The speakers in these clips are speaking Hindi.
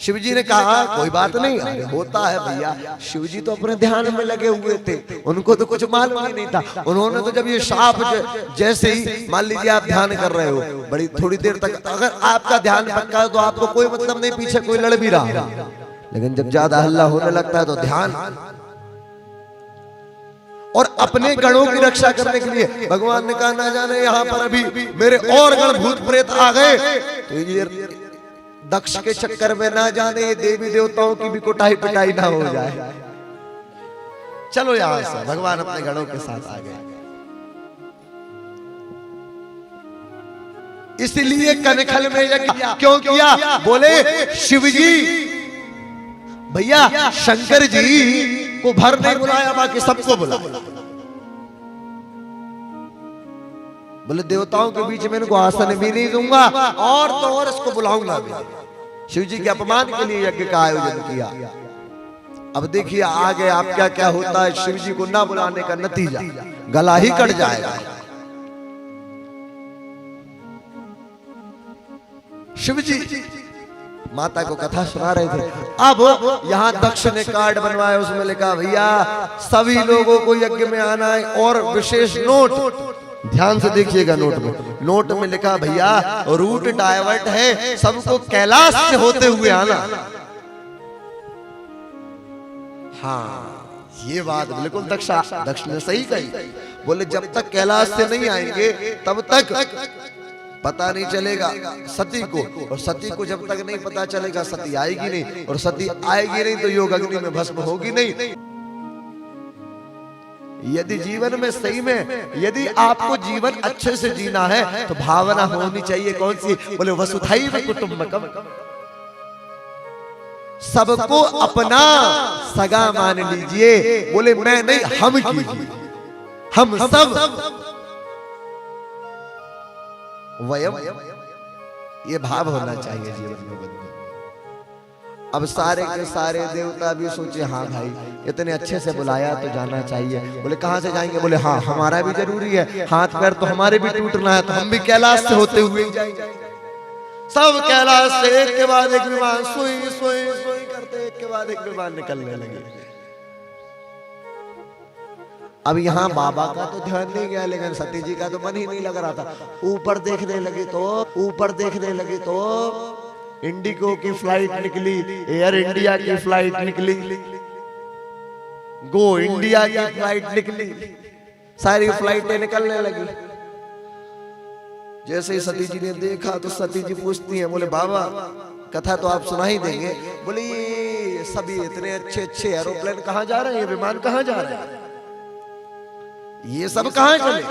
शिव जी ने कहा कोई बात नहीं, अरे होता है भैया। शिव जी तो अपने ध्यान में लगे हुए थे, उनको तो कुछ मालूम ही नहीं था। उन्होंने तो जब ये साफ जैसे ही, मान लीजिए आप ध्यान कर रहे हो बड़ी थोड़ी देर तक, अगर आपका ध्यान पक्का है तो आपको कोई मतलब नहीं पीछे कोई लड़ भी रहा, लेकिन जब ज्यादा हल्ला होने लगता है तो ध्यान। और अपने गणों की रक्षा करने के लिए भगवान ने कहा ना जाने यहाँ पर अभी मेरे और गण भूत प्रेत आ गए तो ये दक्ष के चक्कर में ना जाने ये देवी देवताओं की भी कुटाई पिटाई ना हो जाए। चलो यहां से भगवान अपने गणों के साथ आ गए। इसलिए कनखल में यज्ञ क्यों किया? बोले शिव जी भैया शंकर जी को भर नहीं बुलाया, बाकी सबको बुलाया। बोले देवताओं के बीच में इनको आसन भी नहीं दूंगा और तो और इसको बुलाऊंगा भी। शिव जी के अपमान के लिए यज्ञ का आयोजन किया। अब देखिए आगे आप क्या क्या होता है। शिव जी को ना बुलाने का नतीजा गला ही कट जाएगा। शिव जी माता को कथा सुना रहे थे। अब यहाँ दक्ष ने कार्ड बनवाया, उसमें लिखा भैया सभी लोगों को यज्ञ में आना है। और विशेष नोट, ध्यान से देखिएगा नोट में लिखा भैया रूट डाइवर्ट है, सबको कैलाश से होते हुए आना। हाँ ये बात बिल्कुल दक्ष ने सही कही। बोले जब तक कैलाश से नहीं आएंगे तब तक पता नहीं चलेगा सती को, और सती को जब तक नहीं पता चलेगा सती आएगी नहीं, और सती आएगी नहीं तो योग अग्नि में भस्म होगी नहीं। यदि जीवन में सही में यदि आपको जीवन अच्छे से जीना है तो भावना होनी चाहिए कौन सी? बोले वसुधैव कुटुंबकम, सबको अपना सगा मान लीजिए। बोले मैं नहीं हम कीजिए, हम सब वयम, ये भाव होना चाहिए जीवन में बंधु। अब सारे के सारे देवता भी सोचे हाँ भाई इतने अच्छे से बुलाया तो जाना चाहिए। बोले कहां से जाएंगे? बोले हाँ हमारा भी जरूरी है, हाथ पैर तो हमारे भी टूटना है, तो हम भी कैलाश से होते हुए जाएंगे। सब कैलाश से एक के बाद एक विमान सोई सोई सोई करते एक के बाद एक विमान निकलने लगे। अब यहाँ बाबा का तो ध्यान नहीं गया, लेकिन सती जी का तो मन ही नहीं लग रहा था। ऊपर देखने लगे तो इंडिगो की फ्लाइट निकली, एयर इंडिया की फ्लाइट निकली, गो इंडिया की फ्लाइट निकली, सारी फ्लाइटें निकलने लगी। जैसे ही सती जी ने देखा तो सती जी पूछती हैं, बोले बाबा कथा तो आप सुना ही देंगे। बोले ये सभी इतने अच्छे अच्छे एरोप्लेन कहाँ जा रहे हैं, विमान कहाँ जा रहे हैं, ये सब कहाँ चले?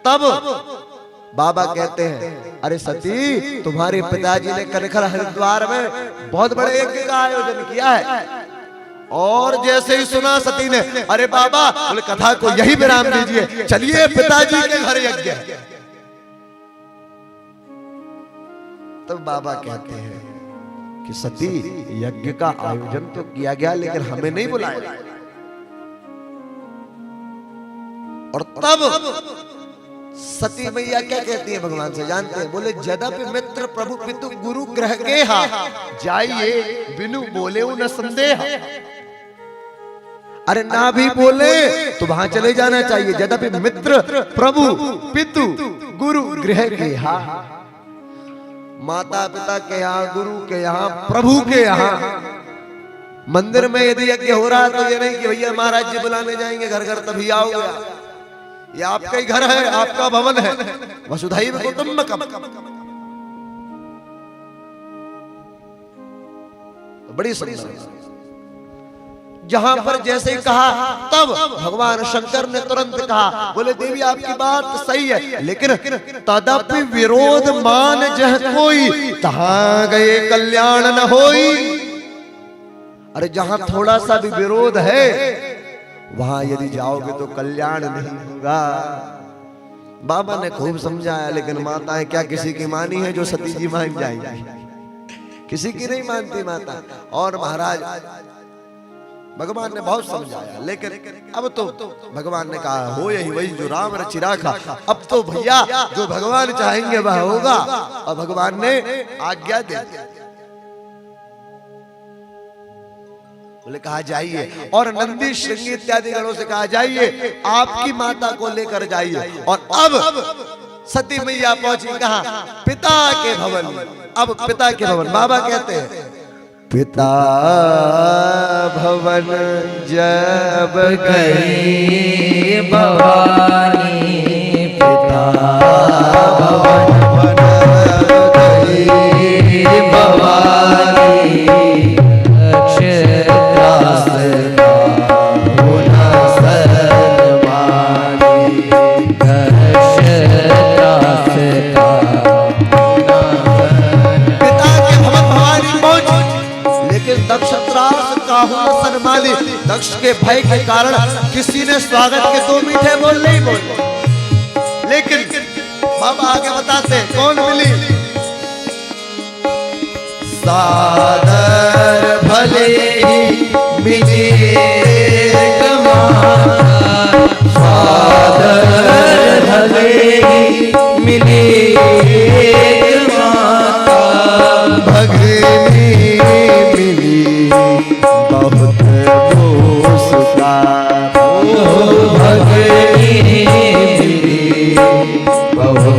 तब बाबा कहते हैं अरे सती तुम्हारे पिताजी ने कनखल हरिद्वार में बहुत बड़े यज्ञ का आयोजन किया है। और जैसे ही सुना सती ने अरे बाबा, बोले कथा को यही विराम दीजिए, चलिए पिताजी के घर यज्ञ है। तब बाबा कहते हैं कि सती यज्ञ का आयोजन तो किया गया लेकिन हमें नहीं बुलाया। और तब सती मैया क्या कहती है भगवान से जानते हैं? बोले जदपि मित्र प्रभु पितु गुरु ग्रह के हा जाइए बिनु बोले न संदेह। अरे ना भी बोले तो वहां चले जाना चाहिए। जदपि मित्र प्रभु पितु गुरु गृह के यहाँ, माता पिता के यहाँ, गुरु के यहाँ, प्रभु के यहाँ मंदिर में यदि यज्ञ हो रहा तो ये नहीं कि भैया महाराज जी बुलाने जाएंगे घर घर तभी आओगे। ये आपका ही घर है, आपका भवन है। वसुधैव कुटुंबकम, बड़ी सुंदर। जहां पर जैसे कहा तब भगवान शंकर ने तुरंत कहा, बोले देवी आपकी बात सही है, लेकिन तदपि विरोध मान जह कोई तहां गए कल्याण न होई। अरे जहां थोड़ा सा भी विरोध है वहां यदि जाओगे तो कल्याण नहीं होगा। बाबा ने खूब समझाया, लेकिन माताएं क्या किसी की मानी है जो सती जी मान जाएंगी? किसी की नहीं मानती माता। और महाराज भगवान ने बहुत समझाया, लेकिन अब तो भगवान ने कहा हो यही वही जो राम रचि राखा। अब तो भैया जो भगवान चाहेंगे वह होगा। और भगवान ने आज्ञा दे दी। बोले कहा जाइए, और नंदी श्रृंगी इत्यादि गणों से कहा जाइए आपकी माता को लेकर जाइए। और अब सती मैया पहुंची कहा पिता के भवन। अब पिता के भवन, बाबा कहते हैं पिता भवन जब गई भवानी, पिता भवन गई भवानी, दक्ष के भय के कारण किसी ने स्वागत के दो मीठे बोल नहीं बोले। लेकिन बाबा आगे बताते हैं कौन मिली। सादर भले ही मिली सादर भले ही मिली भगनी मिली बहुत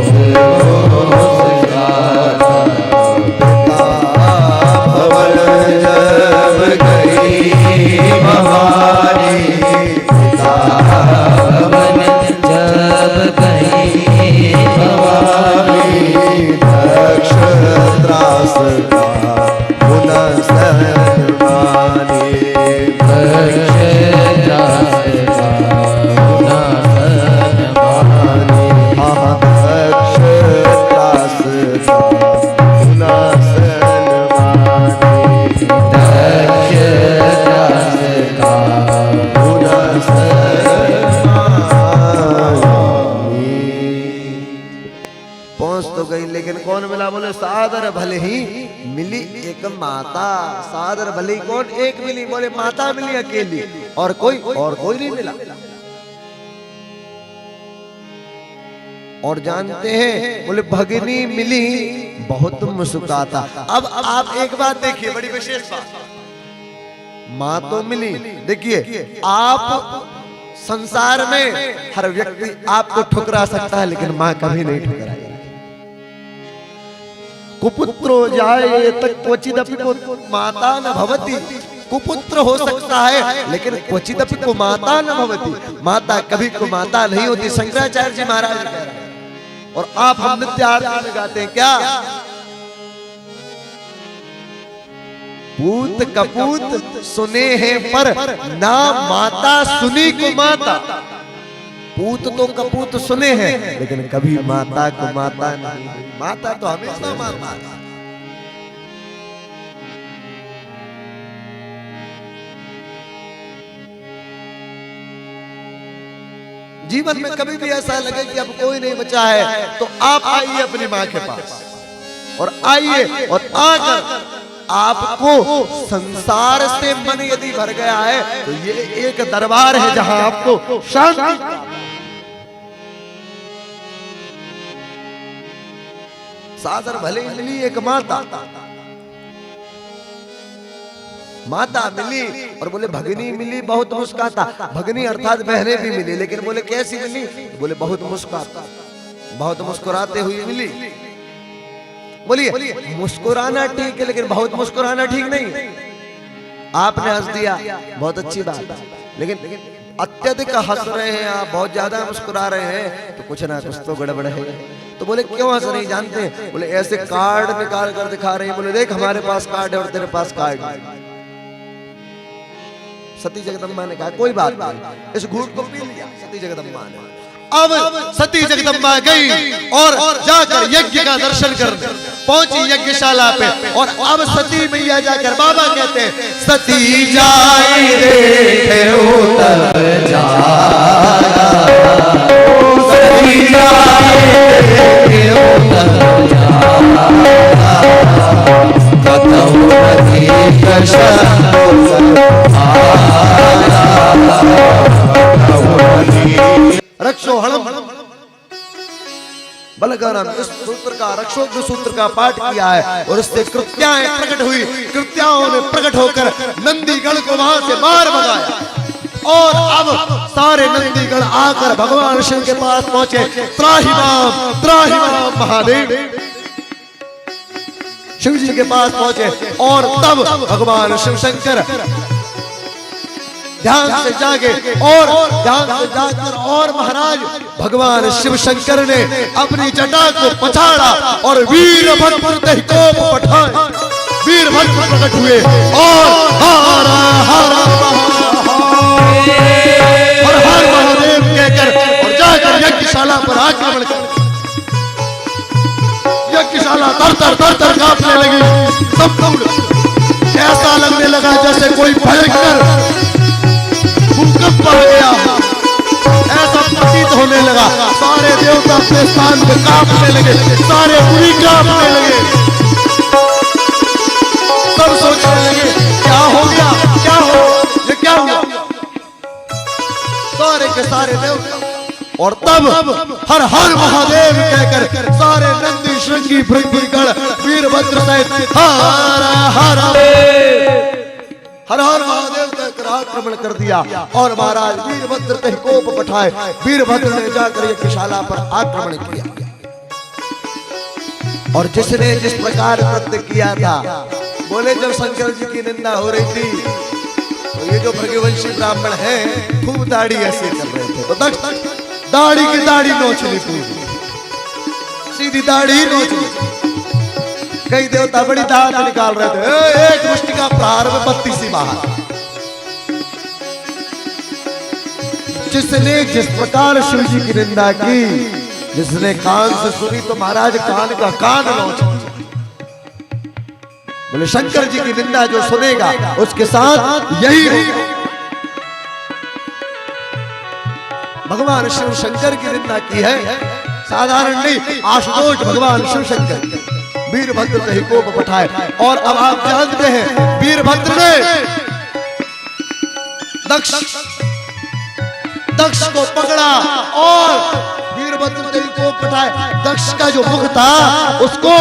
सादर भले ही मिली एक माता। सादर भले ही कौन एक मिली, बोले माता मिली अकेली, और कोई नहीं मिला। और जानते हैं बोले भगनी मिली बहुत मुस्कुराता। अब आप एक बात देखिए, बड़ी विशेष बात, माँ तो मिली। देखिए आप संसार में हर व्यक्ति आपको ठुकरा सकता है, लेकिन माँ कभी नहीं ठुकराएगी। कुपुत्रो जाए तक क्वचिदपि माता न भवति। कुपुत्र हो सकता है लेकिन क्वचिदपि कुमाता न भवति। माता कभी कुमाता नहीं होती, शंकराचार्य जी महाराज कह रहे हैं। और आप हम नित्य आरती में गाते हैं क्या, पूत कपूत सुने हैं पर ना माता सुनी को माता। पूत तो कपूत सुने हैं लेकिन कभी माता को माता नहीं। माता तो हमेशा माता। जीवन में कभी भी ऐसा लगे कि अब कोई नहीं बचा है तो आप आइए अपनी माँ के पास, और आइए और आकर आपको संसार से मन यदि भर गया है तो ये एक दरबार है जहां आपको शांति। सादर भले मिली एक माता, माता मिली, और बोले भगनी मिली बहुत मुस्कुराता। भगनी अर्थात बहनें भी मिली, लेकिन बोले कैसी मिली, बोले बहुत मुस्कुराता, बहुत मुस्कुराते हुए मिली। बोलिए मुस्कुराना ठीक है लेकिन बहुत मुस्कुराना ठीक नहीं। आपने हंस दिया बहुत अच्छी बात, लेकिन अत्यधिक हंस रहे हैं आप, बहुत ज्यादा मुस्कुरा रहे हैं तो कुछ ना कुछ तो गड़बड़ है। तो बोले क्यों हंस नहीं जानते, बोले ऐसे कार्ड निकाल कर दिखा रहे हैं। बोले देख हमारे पास कार्ड है और तेरे पास कार्ड है। सती जगदम्बा ने कहा कोई बात नहीं, इस घूंट को पी लिया सती जगदम्बा ने। अब सती जगदम्बा गई और जाकर यज्ञ का दर्शन करने पहुंची यज्ञशाला पे। और अब सती मैया जाकर, बाबा कहते हैं सती जाए रे उतर जा, सती जाए रे उतर जा, रक्षो हणम। बलगाना में इस सूत्र का रक्षोग्र सूत्र का पाठ किया है और इससे कृत्याएं प्रकट हुई। कृत्याओं ने प्रकट होकर नंदीगण को वहां से मार भगाया और अब सारे नंदीगण आकर भगवान शिव के पास पहुंचे। त्राहि माम महादेव शिव जी के पास पहुंचे और तब भगवान शिव शंकर ध्यान से जागे और ध्यान से जाकर और महाराज भगवान शिव शंकर ने अपनी जटा को पछाड़ा और वीरभद्र देह को पठाए। वीरभद्र प्रकट हुए और हर हर महादेव कहकर और जाकर यज्ञशाला पर आक्रमण कर यज्ञशाला तर कांपने लगी। सब ऐसा लगने लगा जैसे कोई भयंकर भूकंप आ गया, ऐसा प्रतीत होने लगा। सारे देवता अपने स्थान पे कांपने लगे, सारे मुनि कांपने लगे। सब सोचने लगे क्या हो गया, क्या हो ये क्या हुआ। सारे के सारे देवता और तब हर हर महादेव कहकर सारे नंदी श्रृंगी भृंगीगण वीरभद्र सहित हर हर महादेव कहकर आक्रमण कर दिया और महाराज वीरभद्र ते कोप पठाए। वीरभद्र ने जाकर यज्ञशाला पर आक्रमण किया और जिसने जिस प्रकार नृत्य किया था, बोले जब शंकर जी की निंदा हो रही थी तो ये जो भृगुवंशी ब्राह्मण है खूब दाढ़ी ऐसे कर रहे थे, तो दाढ़ी की दाढ़ी नोच ली, सीधी दाढ़ी नोच ली। कई देवता बड़ी दांत निकाल रहे थे, एक मुष्टि का प्रहार में 32 बाहर। जिसने जिस प्रकार शिव जी की निंदा की, जिसने कान से सुनी तो महाराज कान का कान नोच। बोले शंकर जी की निंदा जो सुनेगा उसके साथ यही होगा। भगवान शिव शंकर की निंदा की है, साधारण नहीं। आशुतोष भगवान शिव शंकर वीरभद्र ते कोप पठाए और अब आप जानते हैं वीरभद्र ने दक्ष को पकड़ा और वीरभद्र ते कोप पठाए। दक्ष का जो मुख था उसको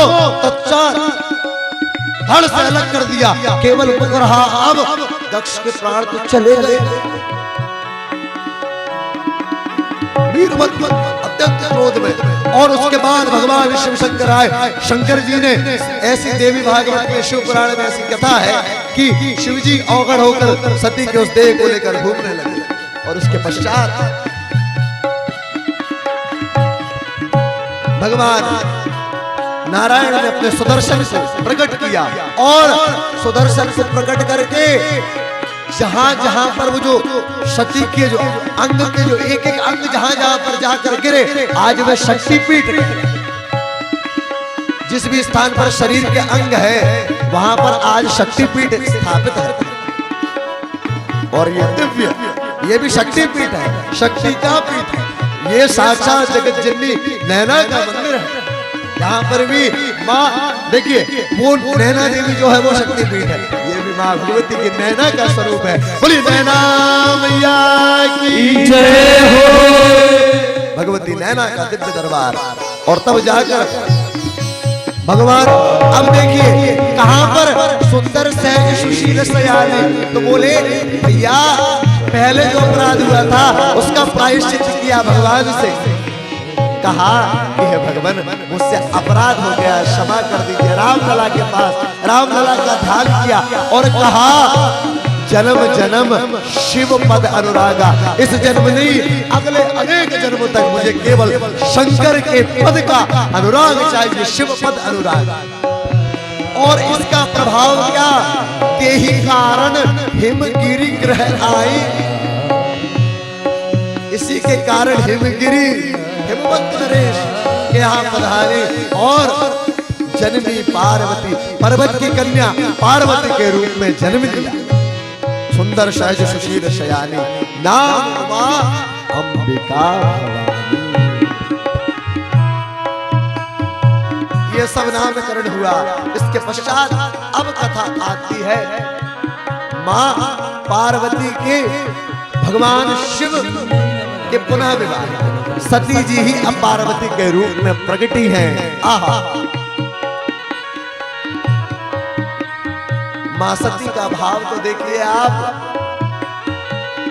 तत्काल धड़ से अलग कर दिया, केवल मुख रहा। अब दक्ष के प्राण तो चले गए। वीरभद्र अत्यंत क्रोध में और उसके बाद भगवान शिव शंकर आए। शंकर जी ने ऐसी देवी भागवत में शिव पुराण में ऐसी कथा है कि शिव जी अवगढ़ होकर सती के उस देह को लेकर घूमने लगे और उसके पश्चात भगवान नारायण ने अपने सुदर्शन से प्रकट किया और सुदर्शन से प्रकट करके जहां जहां पर वो जो शक्ति के जो अंग के जो एक एक अंग जहां जहां पर जाकर गिरे, आज वह शक्तिपीठ जिस भी स्थान पर शरीर के अंग है वहां पर आज शक्तिपीठ स्थापित है। और ये दिव्य, ये भी शक्तिपीठ है, शक्ति का पीठ है। ये साक्षात जगत जननी नैना का मंदिर है। यहाँ पर भी माँ देखिए वो नैना देवी जो है वो शक्तिपीठ है, ये भी माँ भगवती की नैना का स्वरूप है। बोलिए नैना मैया की जय हो। भगवती नैना का दिव्य दरबार। और तब जाकर भगवान अब देखिए कहां पर सुंदर सहज सुशील सयानी। तो बोले भैया पहले जो अपराध हुआ था उसका प्रायश्चित किया भगवान से, कहा कि हे भगवान मुझसे अपराध हो गया, क्षमा कर दीजिए। रामलला के पास रामलला का ध्यान किया और कहा जन्म जन्म शिव पद अनुरागा। इस जन्म नहीं अगले अनेक जन्म तक मुझे केवल शंकर के पद का अनुराग चाहिए, शिव पद अनुराग। और इसका प्रभाव क्या, तेहि कारण हिमगिरि ग्रह आई। इसी के कारण हिमगिरि हिमवत नरेश के यहाँ पधारे और जन्मी पार्वती, पर्वत की कन्या पार्वती के रूप में जन्म लिया। सुंदर सहज सुशील शयानी, नाम मां अंबिका भवानी। ये सब नामकरण हुआ। इसके पश्चात अब कथा आती है मां पार्वती के भगवान शिव के पुनः विवाह। सती जी ही अब पार्वती के रूप में प्रकटी हैं। आहा, मां सती का भाव तो देखिए आप।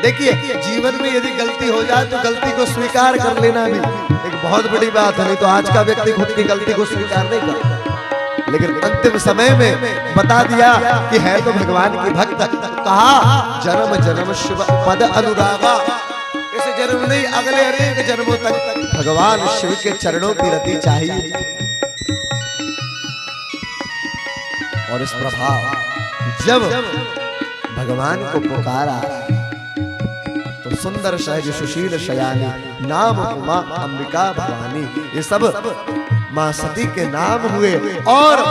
देखिए जीवन में यदि गलती हो जाए तो गलती को स्वीकार कर लेना भी एक बहुत बड़ी बात है, नहीं तो आज का व्यक्ति खुद की गलती को स्वीकार नहीं करता। लेकिन अंतिम समय में बता दिया कि है तो भगवान की भक्त, कहा जन्म जन्म शिव पद अनुरागा, इस जन्म नहीं अगले अनेक जन्मों तक भगवान शिव के चरणों की रति चाहिए। और इस प्रभाव जब भगवान को पुकारा तो सुंदर सहज सुशील शयानी नाम उमा अंबिका भवानी, ये सब मां सती के नाम हुए। और